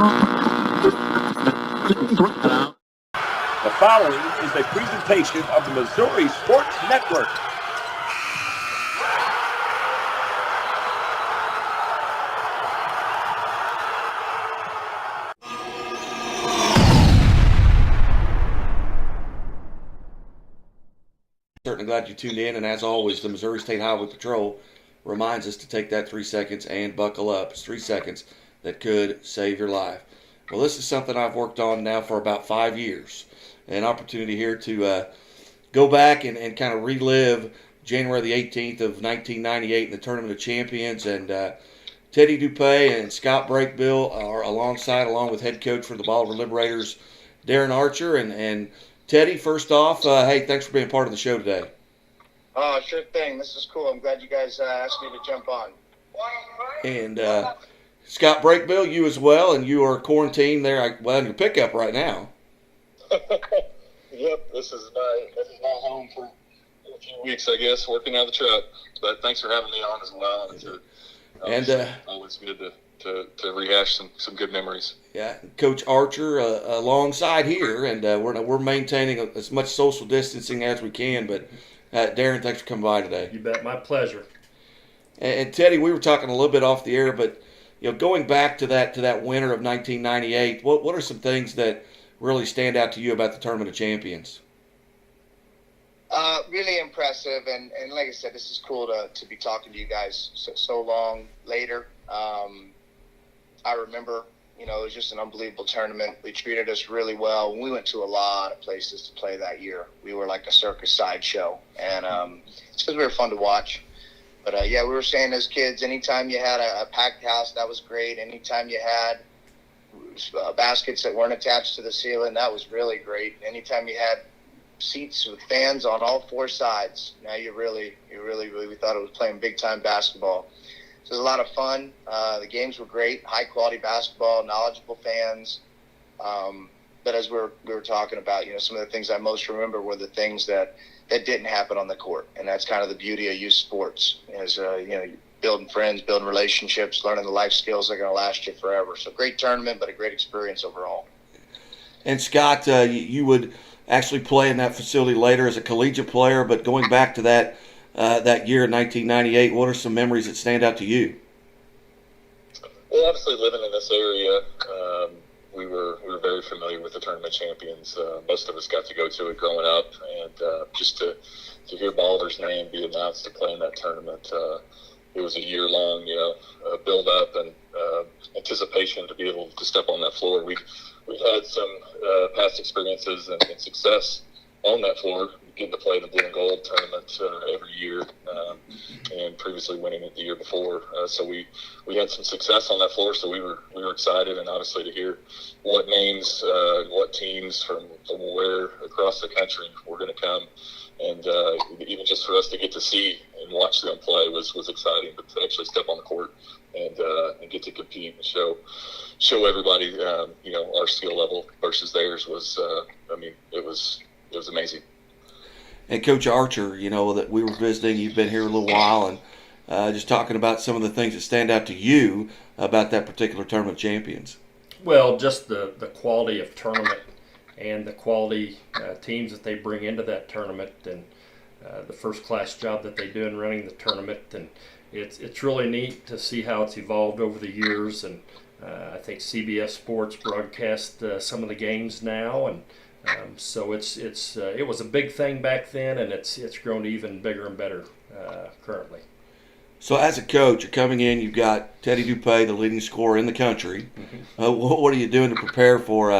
The following is a presentation of the Missouri Sports Network. Certainly glad you tuned in, and as always, the Missouri State Highway Patrol reminds us to take that 3 seconds and buckle up. It's 3 seconds that could save your life. Well, this is something I've worked on now for about 5 years. An opportunity here to go back and kind of relive January the 18th of 1998 in the Tournament of Champions. And Teddy Dupay and Scott Brakebill are along with head coach for the Bolivar Liberators, Darin Archer. And Teddy, first off, hey, thanks for being part of the show today. Oh, sure thing. This is cool. I'm glad you guys asked me to jump on. And Scott Brakebill, you as well, and you are quarantined there, in your pickup right now. Yep, this is my home for a few weeks, I guess, working out of the truck. But thanks for having me on as well. It's always good to rehash some good memories. Yeah, Coach Archer alongside here, and we're maintaining as much social distancing as we can. But Darin, thanks for coming by today. You bet, my pleasure. And Teddy, we were talking a little bit off the air, but going back to that winter of 1998, what are some things that really stand out to you about the Tournament of Champions? Really impressive, and like I said, this is cool to be talking to you guys so long later. I remember, it was just an unbelievable tournament. They treated us really well. We went to a lot of places to play that year. We were like a circus sideshow, and it's because we were fun to watch. But, we were saying as kids, anytime you had a packed house, that was great. Anytime you had baskets that weren't attached to the ceiling, that was really great. Anytime you had seats with fans on all four sides, now you really thought it was playing big-time basketball. So it was a lot of fun. The games were great, high-quality basketball, knowledgeable fans. But as we were talking about, some of the things I most remember were the things that didn't happen on the court. And that's kind of the beauty of youth sports is, building friends, building relationships, learning the life skills that are going to last you forever. So great tournament, but a great experience overall. And Scott, you would actually play in that facility later as a collegiate player, but going back to that year in 1998, what are some memories that stand out to you? Well, obviously living in this area, we were very familiar with the Tournament Champions. Most of us got to go to it growing up, and just to hear Bolivar's name be announced to play in that tournament, it was a year-long, build-up and anticipation to be able to step on that floor. We've had some past experiences and success on that floor, getting to play the Blue and Gold tournament every year, and previously winning it the year before. So we had some success on that floor, so we were excited, and obviously to hear what names, what teams from where across the country were going to come. And even just for us to get to see and watch them play was exciting. But to actually step on the court and get to compete and show everybody, our skill level versus theirs was, it was amazing. And Coach Archer, that we were visiting, you've been here a little while, and just talking about some of the things that stand out to you about that particular Tournament of Champions. Well, just the quality of tournament and the quality teams that they bring into that tournament, and the first-class job that they do in running the tournament. And it's really neat to see how it's evolved over the years. And I think CBS Sports broadcast some of the games now, and so it was a big thing back then, and it's grown even bigger and better currently. So as a coach, you're coming in, you've got Teddy Dupay, the leading scorer in the country. Mm-hmm. What are you doing to prepare for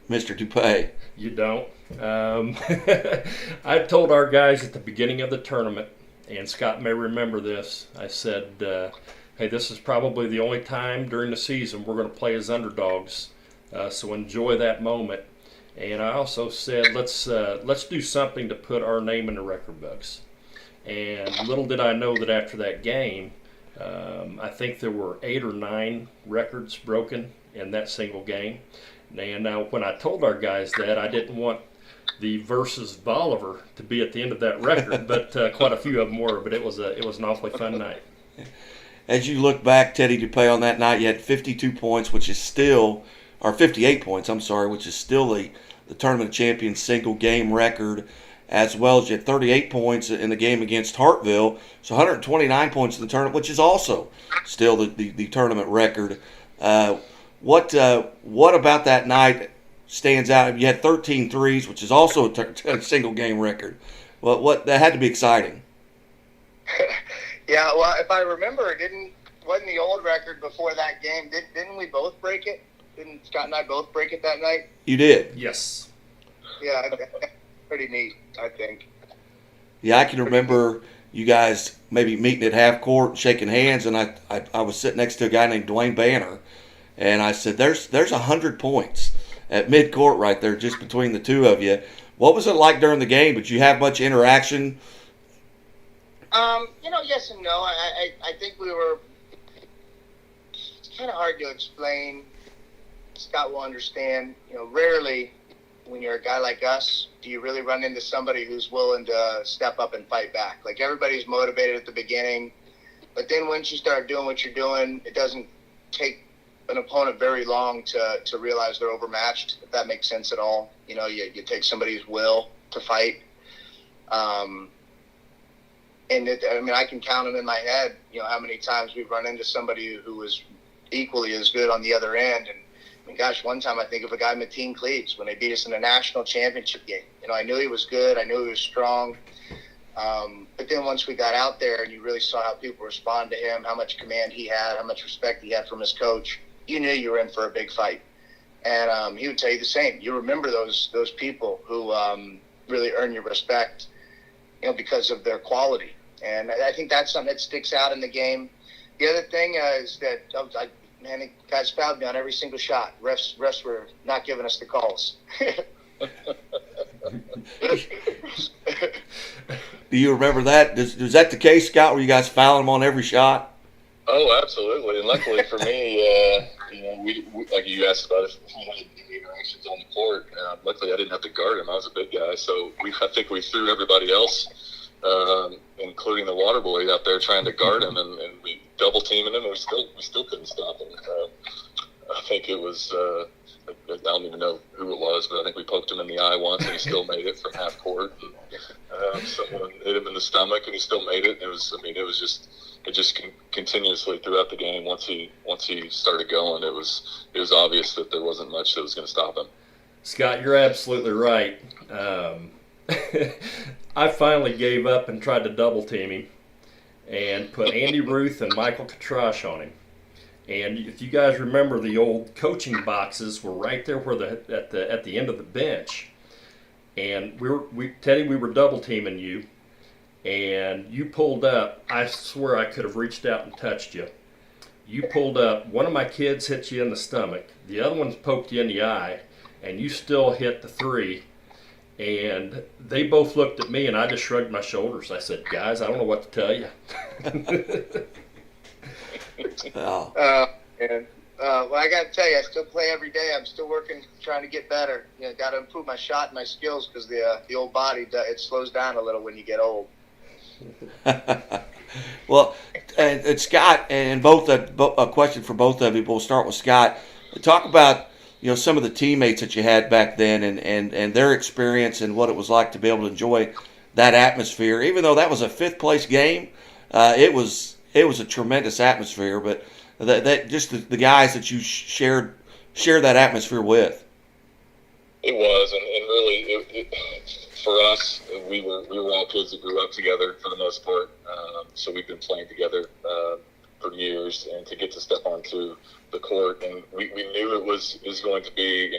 Mr. Dupay? You don't. I told our guys at the beginning of the tournament, and Scott may remember this, I said, hey, this is probably the only time during the season we're going to play as underdogs, so enjoy that moment. And I also said, let's do something to put our name in the record books. And little did I know that after that game, I think there were 8 or 9 records broken in that single game. And now when I told our guys that, I didn't want the versus Bolivar to be at the end of that record, but quite a few of them were. But it was an awfully fun night. as you look back, Teddy Dupay, on that night, you had 52 points, which is still, or 58 points, I'm sorry, which is still the tournament champion single game record, as well as you had 38 points in the game against Hartville, so 129 points in the tournament, which is also still the tournament record. What about that night stands out? You had 13 threes, which is also a single game record. What that had to be exciting. Yeah, well, if I remember, wasn't the old record before that game? Didn't we both break it? Didn't Scott and I both break it that night? You did. Yes. Yeah, pretty neat, I think. Yeah, I can remember you guys maybe meeting at half court and shaking hands, and I was sitting next to a guy named Dwayne Banner, and I said, "There's 100 points at mid court right there, just between the two of you." What was it like during the game? Did you have much interaction? Yes and no. I think we were. It's kind of hard to explain. Scott will understand. Rarely, when you're a guy like us, do you really run into somebody who's willing to step up and fight back? Like, everybody's motivated at the beginning, but then once you start doing what you're doing, it doesn't take an opponent very long to realize they're overmatched, if that makes sense at all. You take somebody's will to fight. I can count them in my head, how many times we've run into somebody who was equally as good on the other end. And gosh, one time I think of a guy, Mateen Cleaves, when they beat us in a national championship game. I knew he was good. I knew he was strong. But then once we got out there and you really saw how people responded to him, how much command he had, how much respect he had from his coach, you knew you were in for a big fight. And he would tell you the same. You remember those people who really earn your respect, because of their quality. And I think that's something that sticks out in the game. The other thing is that the guys fouled me on every single shot. Refs were not giving us the calls. Do you remember that? Is that the case, Scott, where you guys foul them on every shot? Oh, absolutely. And luckily for me, we like you asked about if we had any interactions on the court. Luckily, I didn't have to guard him. I was a big guy, so I think we threw everybody else, including the water boy, out there trying to guard him, and we double teaming him, and we still couldn't stop him. I think it was I don't even know who it was, but I think we poked him in the eye once, and he still made it from half court. Someone hit him in the stomach, and he still made it. It just continuously throughout the game. Once he started going, it was obvious that there wasn't much that was going to stop him. Scott, you're absolutely right. I finally gave up and tried to double team him and put Andy Ruth and Michael Katrash on him. And if you guys remember, the old coaching boxes were right there where at the end of the bench. And Teddy, we were double teaming you, and you pulled up. I swear I could have reached out and touched you. You pulled up. One of my kids hit you in the stomach. The other one poked you in the eye, and you still hit the three. And they both looked at me, and I just shrugged my shoulders. I said, "Guys, I don't know what to tell you." Oh. Well, I got to tell you, I still play every day. I'm still working, trying to get better. Got to improve my shot and my skills, because the old body, it slows down a little when you get old. Well, and Scott, and a question for both of you. We'll start with Scott. Talk about some of the teammates that you had back then, and their experience and what it was like to be able to enjoy that atmosphere. Even though that was a fifth place game, it was a tremendous atmosphere. But that just the guys that you share that atmosphere with. It was, and really, for us, we were all kids that grew up together for the most part. So we've been playing together for years, and to get to step onto the court, and we knew it was going to be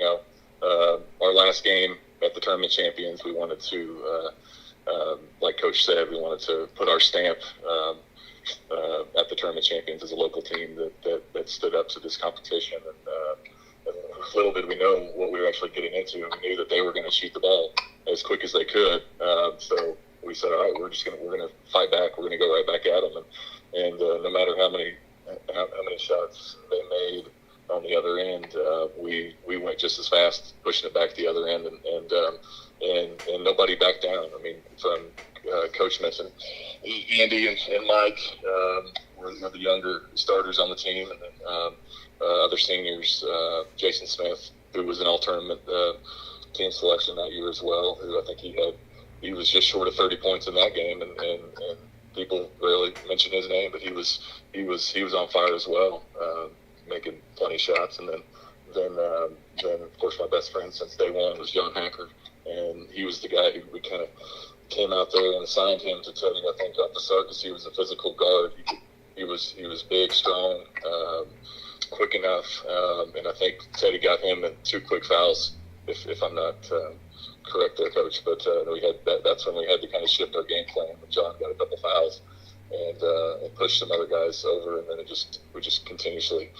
our last game at the tournament champions. We wanted to, like Coach said, we wanted to put our stamp at the tournament champions as a local team that stood up to this competition. And little did we know what we were actually getting into. We knew that they were going to shoot the ball as quick as they could. So we said, all right, we're going to fight back. We're going to go right back at them. And no matter how many shots they made on the other end, we went just as fast, pushing it back to the other end, and nobody backed down. I mean, from Coach mentioned Andy and Mike, were the younger starters on the team, and then other seniors, Jason Smith, who was an all-tournament team selection that year as well, who I think he was just short of 30 points in that game, and people rarely mention his name, but he was on fire as well, making plenty of shots. And then of course my best friend since day one was John Hacker, and he was the guy who we kind of came out there and assigned him to Teddy, I think, off the start, because he was a physical guard. He was big, strong, quick enough, and I think Teddy got him at 2 quick fouls, if I'm not correct there, Coach. But that's when we had to kind of shift our game plan. When John got a couple fouls and pushed some other guys over, and then we just continuously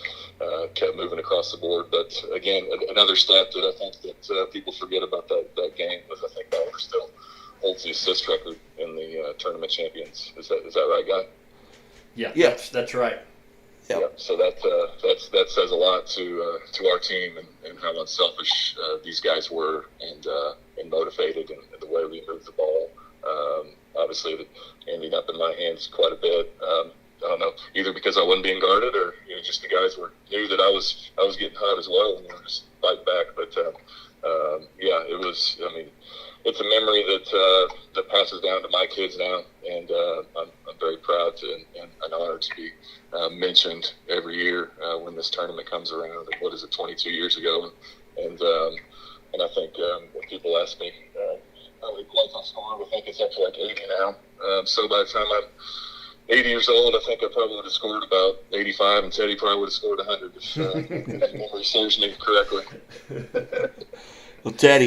kept moving across the board. But again, another stat that I think that people forget about that game was, I think Oliver still holds the assist record in the tournament champions. Is that right, Guy? Yeah, Yes. that's right. Yep. Yeah, so that says a lot to our team and how unselfish these guys were and motivated, and the way we moved the ball. Obviously, it ended up in my hands quite a bit. I don't know, either because I wasn't being guarded, or just the guys knew that I was getting hot as well, and just fight back. But yeah, it was. I mean, it's a memory that passes down to my kids now, and I'm very proud and honored to be mentioned every year when this tournament comes around. And what is it, 22 years ago? And I think when people ask me how many points I scored, I think it's up to like 80 now. So by the time I'm 80 years old, I think I probably would have scored about 85, and Teddy probably would have scored 100 if memory serves me correctly. Well, Teddy,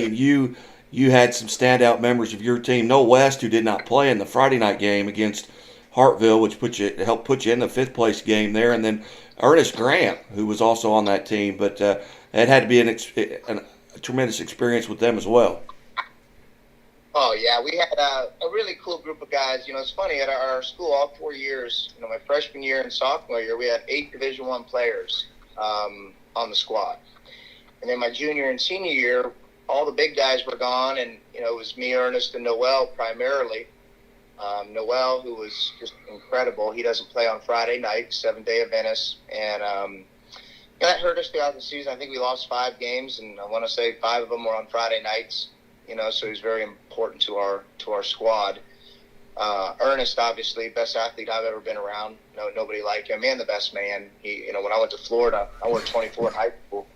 you had some standout members of your team. Noah West, who did not play in the Friday night game against Hartville, which helped put you in the 5th place game there, and then Ernest Grant, who was also on that team. But it had to be a tremendous experience with them as well. Oh, yeah, we had a really cool group of guys. It's funny, at our school, all 4 years, my freshman year and sophomore year, we had 8 Division I players on the squad. And then my junior and senior year, all the big guys were gone, and, it was me, Ernest, and Noel primarily. Noel, who was just incredible. He doesn't play on Friday night, Seventh-day Adventist. And that hurt us throughout the season. I think we lost 5 games, and I want to say 5 of them were on Friday nights. So he's very important to our squad. Ernest, obviously, best athlete I've ever been around. Nobody like him, and the best man. He, when I went to Florida, I wore 24 in high school.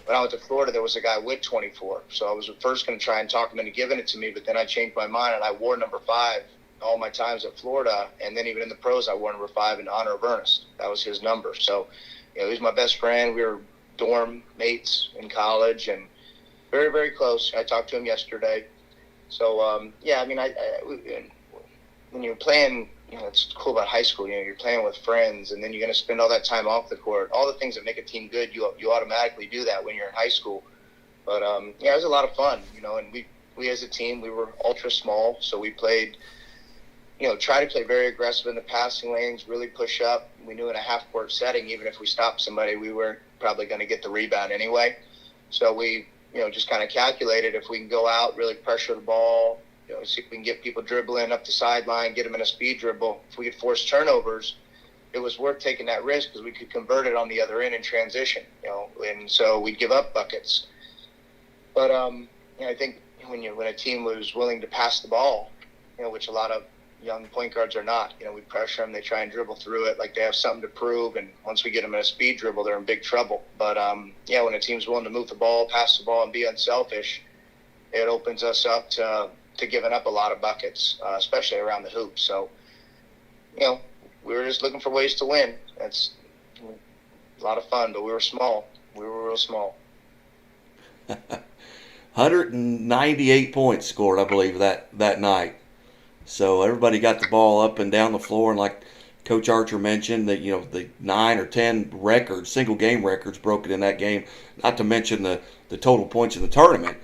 When I went to Florida, there was a guy with 24. So I was first going to try and talk him into giving it to me, but then I changed my mind, and I wore number 5 all my times at Florida. And then even in the pros, I wore number 5 in honor of Ernest. That was his number. So, he's my best friend. We were dorm mates in college, and very, very close. I talked to him yesterday. So, yeah, I mean, when you're playing, it's cool about high school. You're playing with friends, and then you're going to spend all that time off the court. All the things that make a team good, you automatically do that when you're in high school. But, yeah, it was a lot of fun, and we as a team, we were ultra small, so we played, try to play very aggressive in the passing lanes, really push up. We knew in a half-court setting, even if we stopped somebody, we weren't probably going to get the rebound anyway. So we just kind of calculated if we can go out, really pressure the ball, see if we can get people dribbling up the sideline, get them in a speed dribble. If we could force turnovers, it was worth taking that risk because we could convert it on the other end in transition, and so we'd give up buckets. But I think when a team was willing to pass the ball, which a lot of young point guards are not, we pressure them, they try and dribble through it like they have something to prove, and once we get them in a speed dribble, they're in big trouble. But yeah, when a team's willing to move the ball, pass the ball, and be unselfish, it opens us up to giving up a lot of buckets, especially around the hoop. So, we were just looking for ways to win. That's a lot of fun, but we were small. We were real small. 198 points scored, I believe, that night. So everybody got the ball up and down the floor, and like Coach Archer mentioned, that the 9 or 10 records, single game records, broken in that game. Not to mention the total points in the tournament,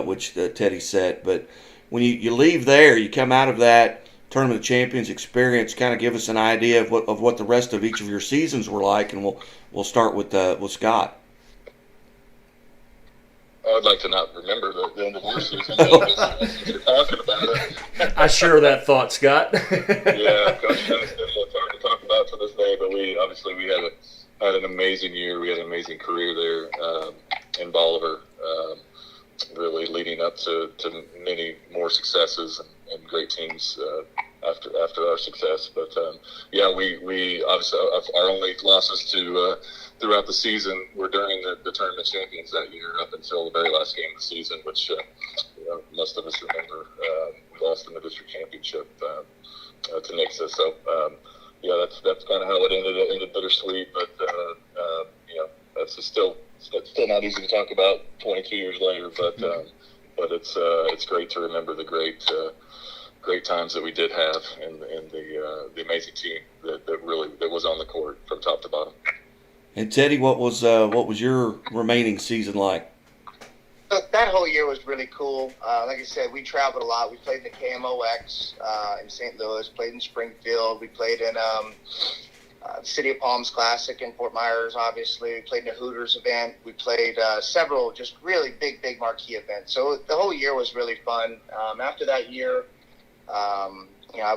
which Teddy set. But when you leave there, you come out of that Tournament of Champions experience. Kind of give us an idea of what the rest of each of your seasons were like, and we'll start with Scott. I'd like to not remember the end of your season. Since you're talking about it. I share that thought, Scott. Yeah, Coach Dennis did a little hard to talk about about to this day, but we had an amazing year. We had an amazing career there in Bolivar, really leading up to many more successes and great teams after our success. But we obviously our only losses to throughout the season were during the tournament champions that year up until the very last game of the season, which most of us remember. We lost in the district championship to Nixa. So that's kind of how it ended. It ended bittersweet, but that's still not easy to talk about 22 years later. But it's great to remember the great times that we did have and the amazing team that was on the court from top to bottom. And Teddy, what was your remaining season like? That whole year was really cool. Like I said, we traveled a lot. We played in the KMOX in St. Louis, played in Springfield. We played in the City of Palms Classic in Fort Myers, obviously. We played in a Hooters event. We played several just really big marquee events. So the whole year was really fun. After that year, I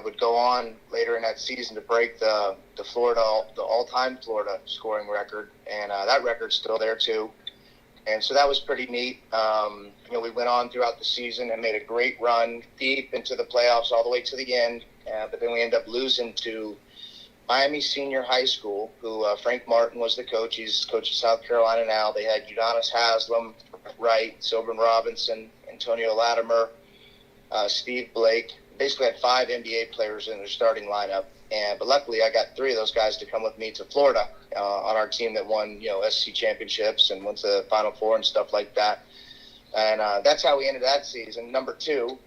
would go on later in that season to break the all-time Florida scoring record, and that record's still there too. And so that was pretty neat. We went on throughout the season and made a great run deep into the playoffs all the way to the end. But then we ended up losing to Miami Senior High School, who Frank Martin was the coach. He's coach of South Carolina now. They had Udonis Haslam, Wright, Sylvan Robinson, Antonio Latimer, Steve Blake. Basically had 5 NBA players in their starting lineup. But luckily, I got 3 of those guys to come with me to Florida on our team that won, SEC championships and went to the Final Four and stuff like that. And that's how we ended that season, number 2.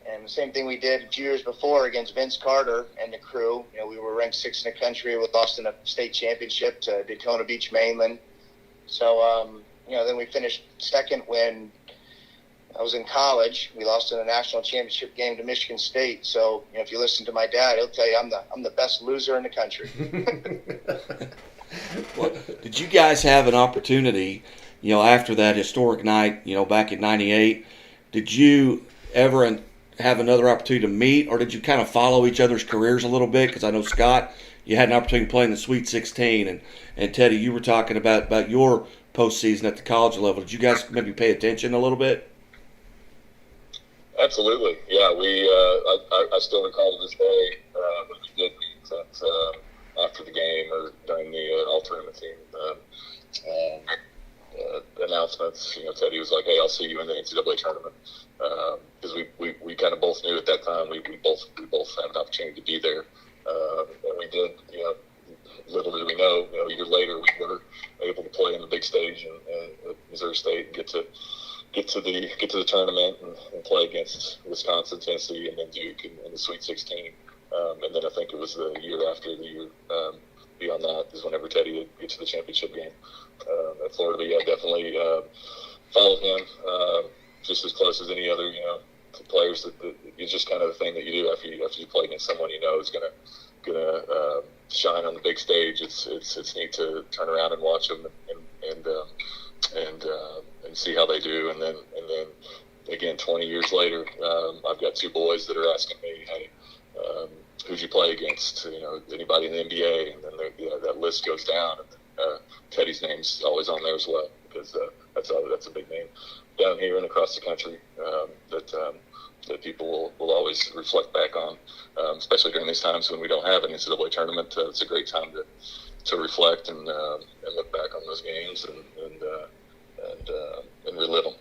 And the same thing we did a few years before against Vince Carter and the crew. We were ranked 6th in the country. We lost in a state championship to Daytona Beach Mainland. So, then we finished 2nd when I was in college. We lost in a national championship game to Michigan State. So, if you listen to my dad, he'll tell you I'm the best loser in the country. Well, did you guys have an opportunity, after that historic night, back in '98? Did you ever have another opportunity to meet, or did you kind of follow each other's careers a little bit? Because I know, Scott, you had an opportunity to play in the Sweet 16, and Teddy, you were talking about your postseason at the college level. Did you guys maybe pay attention a little bit? Absolutely, yeah. I still recall to this day when we did meet after the game or during the all-tournament team announcements. Teddy was like, "Hey, I'll see you in the NCAA tournament," because we kind of both knew at that time we both had an opportunity to be there, and we did. Little did we know, a year later we were able to play in the big stage at Missouri State and get to the tournament and play against Wisconsin, Tennessee, and then Duke in the Sweet 16. And then I think it was the year after the year beyond that is whenever Teddy would get to the championship game at Florida. But yeah, definitely followed him just as close as any other players. That it's just kind of the thing that you do after you play against someone is gonna shine on the big stage. It's neat to turn around and watch them and see how they do, and then again 20 years later, I've got 2 boys that are asking me, "Hey, who'd you play against? Anybody in the NBA?" And then that list goes down, and Teddy's name's always on there as well because that's a big name down here and across the country that people will always reflect back on, especially during these times when we don't have an NCAA tournament. It's a great time to reflect and look back on those games and relive them.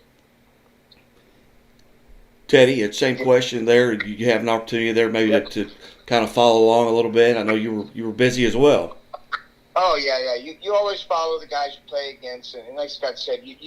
Teddy, same question there. You have an opportunity there maybe to kind of follow along a little bit. I know you were busy as well. Oh yeah. You always follow the guys you play against, and like Scott said, when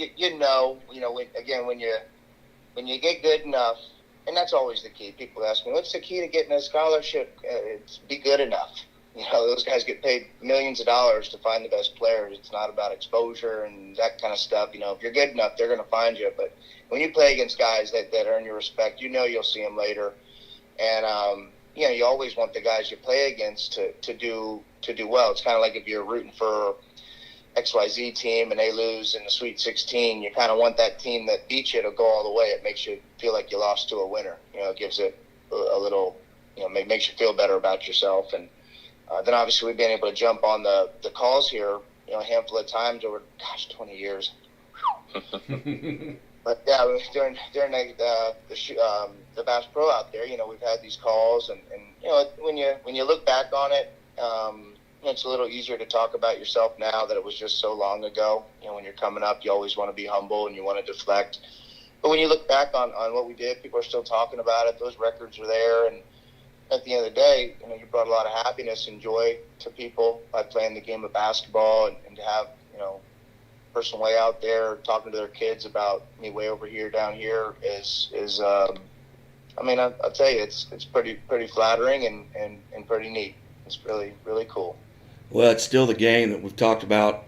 you get good enough, and that's always the key. People ask me, "What's the key to getting a scholarship?" It's be good enough. Those guys get paid millions of dollars to find the best players. It's not about exposure and that kind of stuff. If you're good enough, they're going to find you. But when you play against guys that earn your respect, you'll see them later. And, you always want the guys you play against to do well. It's kind of like if you're rooting for XYZ team and they lose in the Sweet 16, you kind of want that team that beat you to go all the way. It makes you feel like you lost to a winner. It gives it a little, makes you feel better about yourself. And Then obviously we've been able to jump on the calls here, a handful of times over, 20 years. But yeah, during the Bass Pro out there, we've had these calls, and when you look back on it, it's a little easier to talk about yourself now that it was just so long ago. When you're coming up, you always want to be humble and you want to deflect. But when you look back on what we did, people are still talking about it. Those records are there, and at the end of the day, you brought a lot of happiness and joy to people by playing the game of basketball, and to have a person way out there talking to their kids about me way over here, down here is I'll tell you, it's pretty flattering and pretty neat. It's really, really cool. Well, it's still the game that we've talked about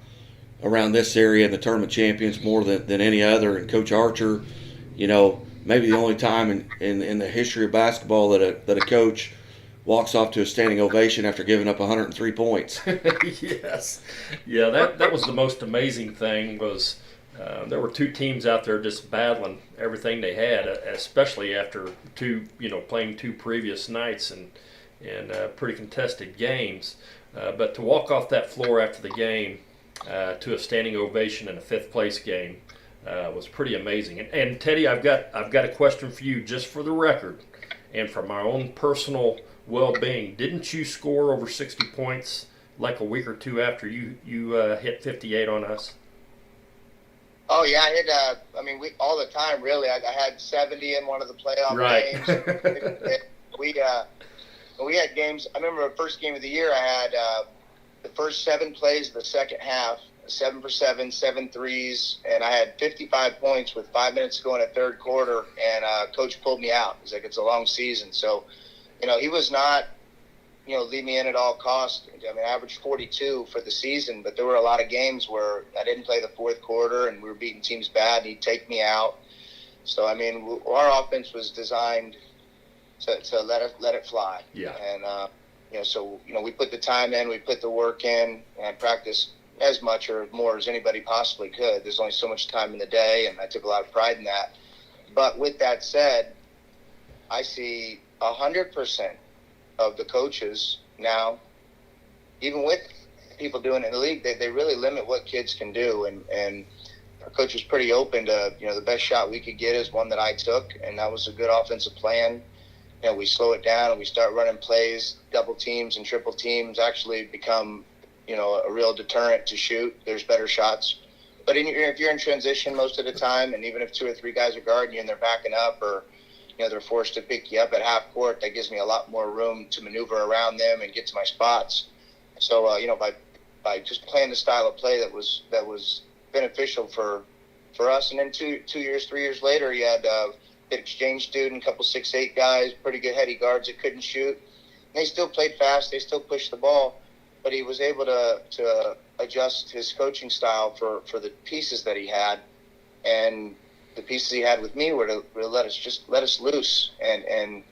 around this area and the tournament champions more than any other. And Coach Archer, maybe the only time in the history of basketball that a coach walks off to a standing ovation after giving up 103 points. Yes. Yeah, that was the most amazing thing was there were two teams out there just battling everything they had, especially after playing two previous nights and pretty contested games. But to walk off that floor after the game to a standing ovation in a fifth place game was pretty amazing. And Teddy, I've got a question for you, just for the record, and for my own personal well-being. Didn't you score over 60 points like a week or two after you hit 58 on us? Oh yeah, I hit. We all the time really. I had 70 in one of the playoff games. We had games. I remember the first game of the year. I had the first 7 plays of the second half, 7 for 7, 7 threes, and I had 55 points with 5 minutes to go in the third quarter. And coach pulled me out. He's like, "It's a long season." So, he was not, leave me in at all costs. I averaged 42 for the season, but there were a lot of games where I didn't play the fourth quarter and we were beating teams bad, and he'd take me out. So, our offense was designed to let it fly. Yeah. And, so, we put the time in, we put the work in, and I practiced as much or more as anybody possibly could. There's only so much time in the day, and I took a lot of pride in that. But with that said, I see 100% of the coaches now, even with people doing it in the league, they really limit what kids can do. And our coach was pretty open to, the best shot we could get is one that I took, and that was a good offensive plan. We slow it down and we start running plays, double teams and triple teams actually become, a real deterrent to shoot. There's better shots. But if you're in transition most of the time, and even if 2 or 3 guys are guarding you and they're backing up, or they're forced to pick you up at half court, that gives me a lot more room to maneuver around them and get to my spots. So, by just playing the style of play that was beneficial for us. And then 2 years, 3 years later, you had an exchange student, a couple 6'8" guys, pretty good heady guards that couldn't shoot. And they still played fast. They still pushed the ball. But he was able to adjust his coaching style for the pieces that he had. And the pieces he had with me were to let us loose. And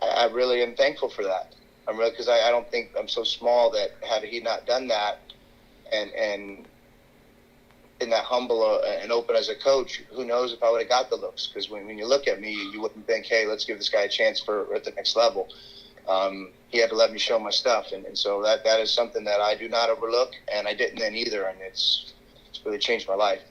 I really am thankful for that. Because I don't think I'm so small that had he not done that and in that humble and open as a coach, who knows if I would have got the looks. Because when you look at me, you wouldn't think, hey, let's give this guy a chance for at the next level. He had to let me show my stuff. And so that is something that I do not overlook, and I didn't then either. And it's really changed my life.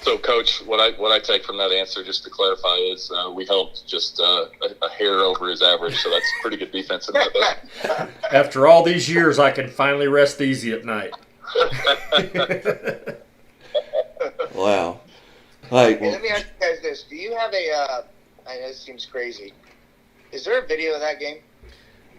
So, Coach, what I take from that answer, just to clarify, is we held just a hair over his average, so that's pretty good defense in that. After all these years, I can finally rest easy at night. Wow. Hey, Hey, let me ask you guys this. Do you have I know this seems crazy. Is there a video of that game?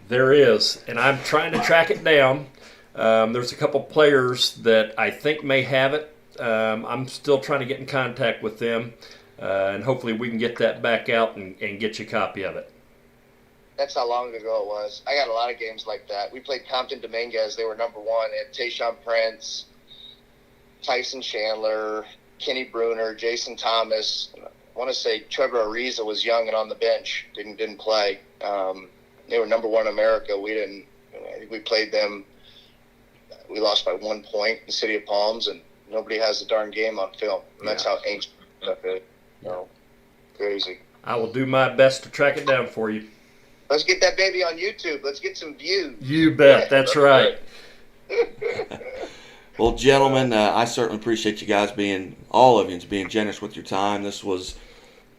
There is, and I'm trying to track it down. There's a couple players that I think may have it. I'm still trying to get in contact with them, and hopefully we can get that back out and get you a copy of it. That's how long ago it was. I got a lot of games like that. We played Compton Dominguez. They were number 1. At Tayshaun Prince, Tyson Chandler, Kenny Bruner, Jason Thomas. I want to say Trevor Ariza was young and on the bench. Didn't play. They were number 1 in America. I think we played them. We lost by 1 point in the city of Palms, and nobody has the darn game on film. And that's how ancient stuff is. Crazy. I will do my best to track it down for you. Let's get that baby on YouTube. Let's get some views. You bet. That's right. Well, gentlemen, I certainly appreciate you guys all of you, being generous with your time. This was,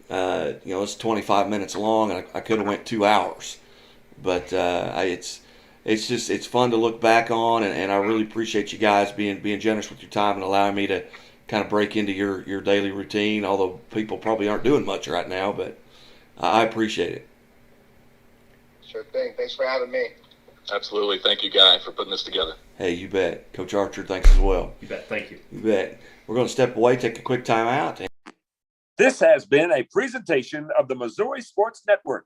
it's 25 minutes long, and I could have went 2 hours, but it's fun to look back on, and I really appreciate you guys being generous with your time and allowing me to kind of break into your daily routine. Although people probably aren't doing much right now, but I appreciate it. Sure thing. Thanks for having me. Absolutely. Thank you, Guy, for putting this together. Hey, you bet. Coach Archer, thanks as well. You bet. Thank you. You bet. We're going to step away, take a quick time out. This has been a presentation of the Missouri Sports Network.